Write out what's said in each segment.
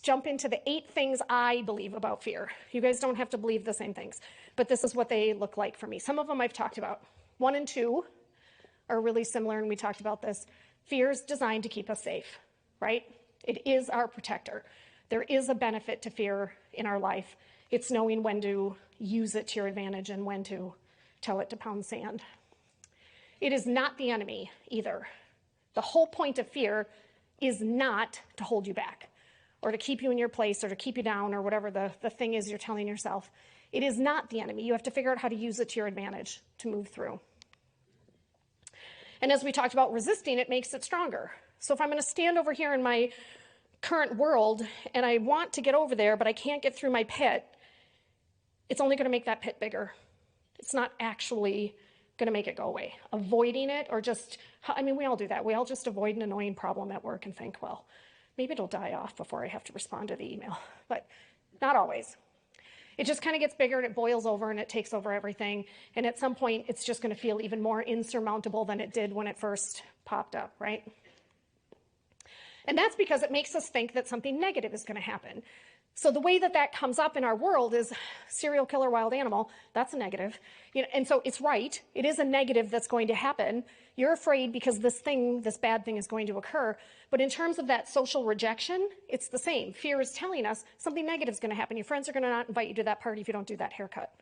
jump into the 8 things I believe about fear. You guys don't have to believe the same things, but this is what they look like for me. Some of them I've talked about. 1 and 2 are really similar, and we talked about this. Fear is designed to keep us safe, right? It is our protector. There is a benefit to fear in our life. It's knowing when to use it to your advantage and when to tell it to pound sand. It is not the enemy either. The whole point of fear is not to hold you back or to keep you in your place or to keep you down or whatever the thing is you're telling yourself. It is not the enemy. You have to figure out how to use it to your advantage to move through. And as we talked about resisting, it makes it stronger. So if I'm going to stand over here in my current world and I want to get over there, but I can't get through my pit, it's only going to make that pit bigger. It's not actually going to make it go away. Avoiding it or just, I mean, we all do that. We all just avoid an annoying problem at work and think, well, maybe it'll die off before I have to respond to the email, but not always. It just kind of gets bigger and it boils over and it takes over everything. And at some point, it's just going to feel even more insurmountable than it did when it first popped up, right? And that's because it makes us think that something negative is going to happen. So the way that that comes up in our world is serial killer, wild animal. That's a negative. And so it's right. It is a negative that's going to happen. You're afraid because this bad thing is going to occur. But in terms of that social rejection, it's the same. Fear is telling us something negative is going to happen. Your friends are going to not invite you to that party if you don't do that haircut.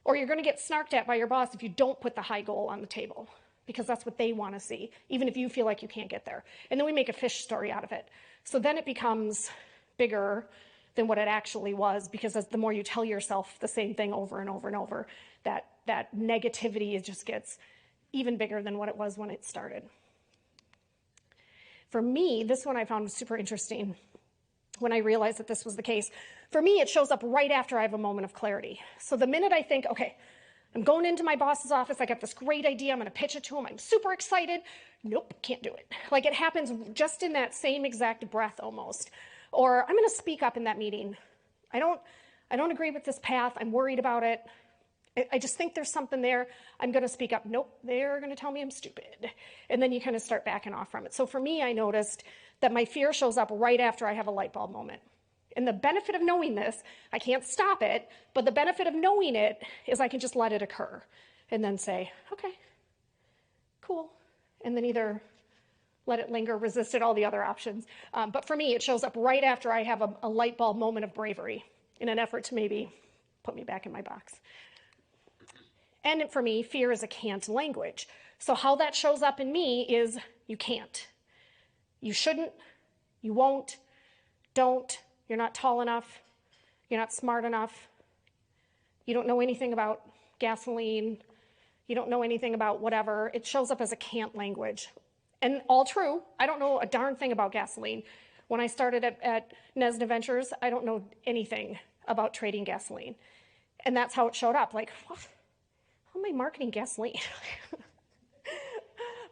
Or you're going to get snarked at by your boss if you don't put the high goal on the table, because that's what they want to see, even if you feel like you can't get there. And then we make a fish story out of it. So then it becomes bigger than what it actually was, because as the more you tell yourself the same thing over and over and over, that negativity just gets even bigger than what it was when it started. For me, this one I found super interesting when I realized that this was the case. For me, it shows up right after I have a moment of clarity. So the minute I think, okay, I'm going into my boss's office, I got this great idea, I'm going to pitch it to him, I'm super excited. Nope, can't do it. Like, it happens just in that same exact breath almost. Or I'm going to speak up in that meeting. I don't agree with this path. I'm worried about it. I just think there's something there. I'm going to speak up. Nope, they're going to tell me I'm stupid. And then you kind of start backing off from it. So for me, I noticed that my fear shows up right after I have a light bulb moment. And the benefit of knowing this, I can't stop it, but the benefit of knowing it is I can just let it occur and then say, okay, cool. And then either let it linger, resist it, all the other options. But for me, it shows up right after I have a light bulb moment of bravery in an effort to maybe put me back in my box. And for me, fear is a can't language. So how that shows up in me is you can't. You shouldn't, you won't, don't, you're not tall enough, you're not smart enough, you don't know anything about gasoline, you don't know anything about whatever. It shows up as a can't language. And all true, I don't know a darn thing about gasoline. When I started at Nesna Ventures, I don't know anything about trading gasoline. And that's how it showed up. Like, what? How am I marketing gasoline?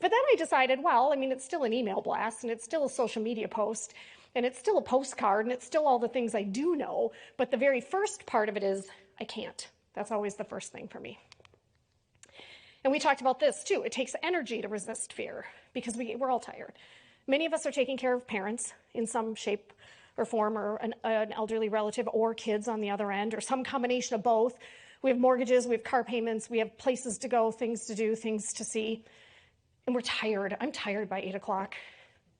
But then I decided, well, I mean, it's still an email blast, and it's still a social media post, and it's still a postcard, and it's still all the things I do know. But the very first part of it is, I can't. That's always the first thing for me. And we talked about this too. It takes energy to resist fear because we're all tired. Many of us are taking care of parents in some shape or form, or an elderly relative, or kids on the other end, or some combination of both. We have mortgages, we have car payments, we have places to go, things to do, things to see. And we're tired. I'm tired by 8 o'clock.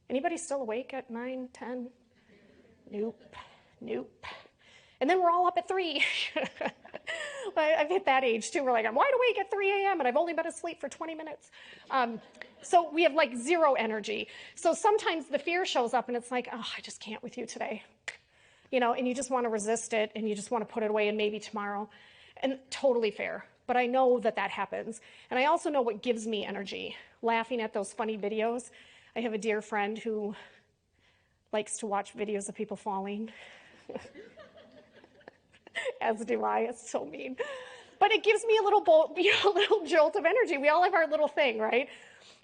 Anybody still awake at 9, 10? Nope. And then we're all up at 3. I've hit that age too. We're like, I'm wide awake at 3 a.m. and I've only been asleep for 20 minutes. So we have like zero energy. So sometimes the fear shows up and it's like, oh, I just can't with you today. And you just want to resist it and you just want to put it away and maybe tomorrow. And totally fair. But I know that happens. And I also know what gives me energy. Laughing at those funny videos. I have a dear friend who likes to watch videos of people falling. As do I. It's so mean. But it gives me a little jolt of energy. We all have our little thing, right?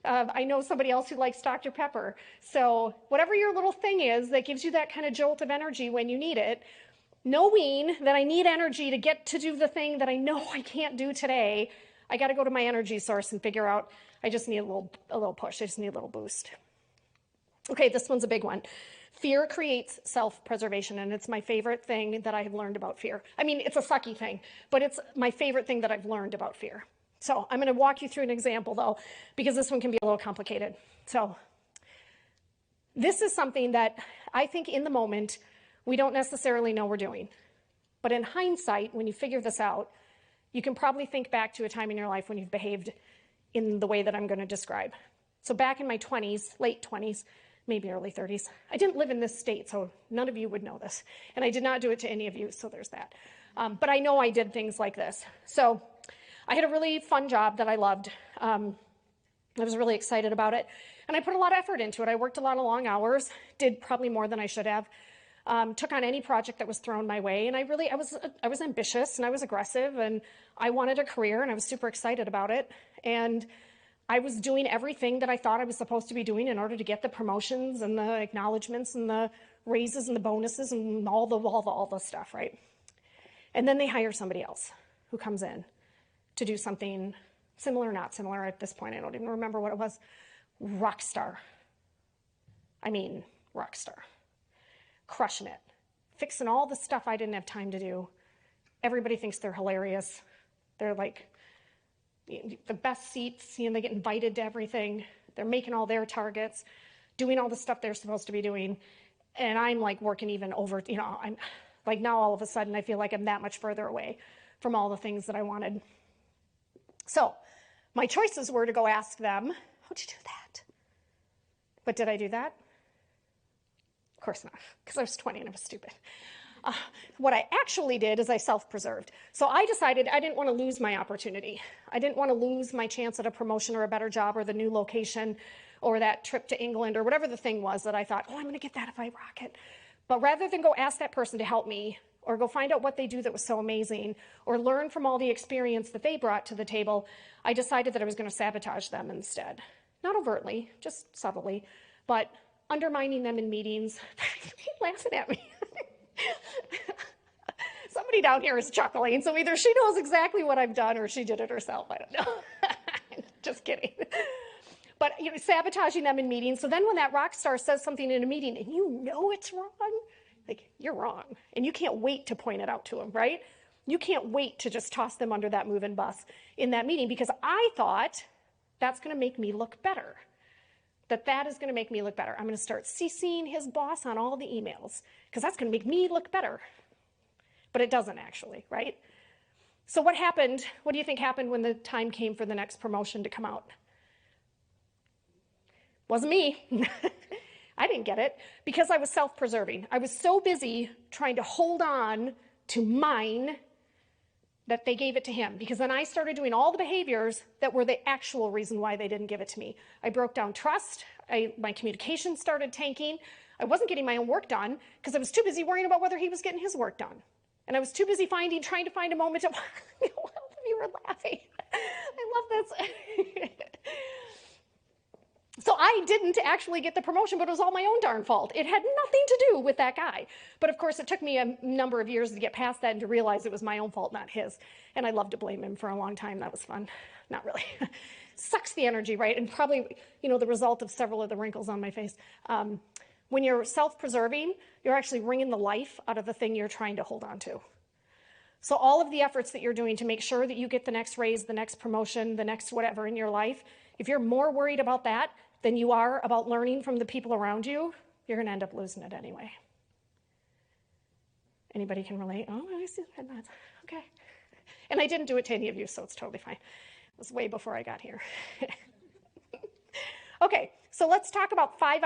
I know somebody else who likes Dr. Pepper. So whatever your little thing is that gives you that kind of jolt of energy when you need it, knowing that I need energy to get to do the thing that I know I can't do today, I got to go to my energy source and figure out I just need a little push. I just need a little boost. Okay, this one's a big one. Fear creates self-preservation, and it's my favorite thing that I have learned about fear. I mean, it's a sucky thing, but it's my favorite thing that I've learned about fear. So I'm going to walk you through an example, though, because this one can be a little complicated. So this is something that I think in the moment we don't necessarily know we're doing. But in hindsight, when you figure this out, you can probably think back to a time in your life when you've behaved in the way that I'm going to describe. So back in my 20s, late 20s, maybe early 30s, I didn't live in this state, so none of you would know this. And I did not do it to any of you, so there's that. But I know I did things like this. So I had a really fun job that I loved. I was really excited about it. And I put a lot of effort into it. I worked a lot of long hours, did probably more than I should have. Took on any project that was thrown my way. And I was ambitious and I was aggressive and I wanted a career and I was super excited about it. And I was doing everything that I thought I was supposed to be doing in order to get the promotions and the acknowledgments and the raises and the bonuses and all the stuff, right? And then they hire somebody else who comes in to do something similar, not similar at this point. I don't even remember what it was. Rock star. I mean, rock star. Crushing it. Fixing all the stuff I didn't have time to do. Everybody thinks they're hilarious. They're like the best seats, they get invited to everything. They're making all their targets, doing all the stuff they're supposed to be doing. And I'm like working even over, I'm like now all of a sudden I feel like I'm that much further away from all the things that I wanted. So my choices were to go ask them, how'd you do that? But did I do that? Of course not, because I was 20 and I was stupid. What I actually did is I self-preserved. So I decided I didn't want to lose my opportunity. I didn't want to lose my chance at a promotion or a better job or the new location or that trip to England or whatever the thing was that I thought, I'm going to get that if I rock it. But rather than go ask that person to help me or go find out what they do that was so amazing or learn from all the experience that they brought to the table, I decided that I was going to sabotage them instead. Not overtly, just subtly, but undermining them in meetings. Laughing at me. Somebody down here is chuckling, so either she knows exactly what I've done or she did it herself. I don't know. Just kidding. But sabotaging them in meetings. So then when that rock star says something in a meeting and it's wrong, like you're wrong. And you can't wait to point it out to them, right? You can't wait to just toss them under that moving bus in that meeting because I thought that's going to make me look better. That is going to make me look better. I'm going to start CCing his boss on all the emails because that's going to make me look better. But it doesn't actually, right? So what happened? What do you think happened when the time came for the next promotion to come out? Wasn't me. I didn't get it because I was self-preserving. I was so busy trying to hold on to mine that they gave it to him, because then I started doing all the behaviors that were the actual reason why they didn't give it to me. I broke down trust. My communication started tanking. I wasn't getting my own work done because I was too busy worrying about whether he was getting his work done. And I was too busy trying to find a moment to, all of you were laughing. I love this. So I didn't actually get the promotion, but it was all my own darn fault. It had nothing to do with that guy. But of course, it took me a number of years to get past that and to realize it was my own fault, not his. And I loved to blame him for a long time. That was fun. Not really. Sucks the energy, right? And probably, the result of several of the wrinkles on my face. When you're self-preserving, you're actually wringing the life out of the thing you're trying to hold on to. So all of the efforts that you're doing to make sure that you get the next raise, the next promotion, the next whatever in your life, if you're more worried about that than you are about learning from the people around you, you're going to end up losing it anyway. Anybody can relate? Oh, I see that. Okay. And I didn't do it to any of you, so it's totally fine. It was way before I got here. Okay, so let's talk about 5